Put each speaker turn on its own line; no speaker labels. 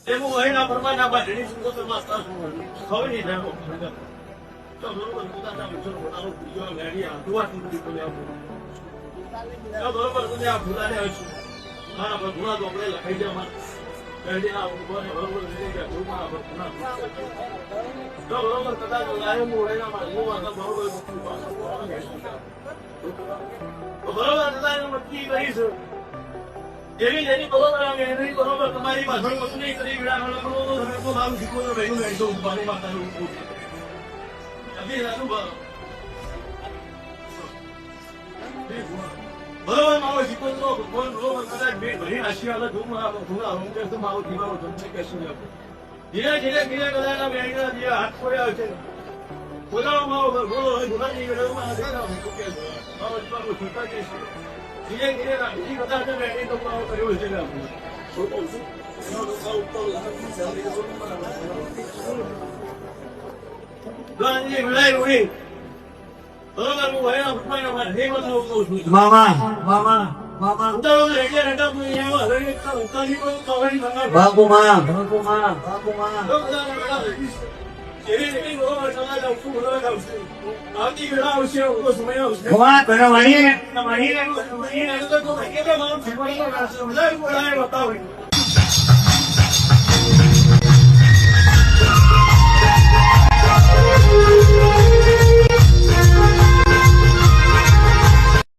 એવું હોય ના પરમાના બાજરી સુંદર તો માસ્ટર ખબર નહીં જાણો તો બરોબર પોતાના વિચાર પોતાનો બીજો ગાડી આંધવા સુધી બોલે આપો તો બરોબર તમે આ ભૂલાને હશું મારા પર ભૂલા તો આપણે લખાઈ જાય મારા ગાડી ના ઉભોને બરોબર લઈ ગયા ભૂલા પર ભૂલા તો બરોબર કદાચ લાયો મોડે ના મારે હું આ બરોબર તો બરોબર કદાચ મતકી કરીશ જેવી જેની બરોબર આવે એની બરોબર તમારી પાછળ વસ્તુ નહીં કરી વિડા લખો તો તમે તો ભાવ શીખો તો ભાઈ લઈ દો ઉપાડી માતાનું અભી રાતું બરોબર માવો શીખો તો કોઈ બરોબર કદાચ બે ભરી આશીર્વાદ ધૂમ ધૂમા હું કે તો માવો દીવાઓ તમને કશું આપો ધીરે ધીરે ધીરે કદાચ બેંકના જે હાથ પડ્યા છે પોતાનો માવો બોલો ગુલાની વેળામાં દેખાવ કે માવો દીવાઓ છૂટા છે ધીરે ધીરે બીજી કદાચ બેંકની તો માવો કર્યો છે આપણે ગાંધી વિલાય ઉડી બરોબર હું વહેલા ઉઠવાના મારે હે બધું કહું છું
મામા મામા મામા
ઉતારો એટલે રટા હું અહીંયા હરે એક ઉતારી કોઈ કવરી મંગા
બાપુમાં
તો કદાચ વેળા જેવી જેવી બરોબર કદાચ આવશું બરોબર આવશું આવતી વેળા આવશે તો સમય આવશે
કુમાર તને વણીને
તો ભાઈ કે મારું ફેરવાઈ ગયું બધા બોલાય બતાવો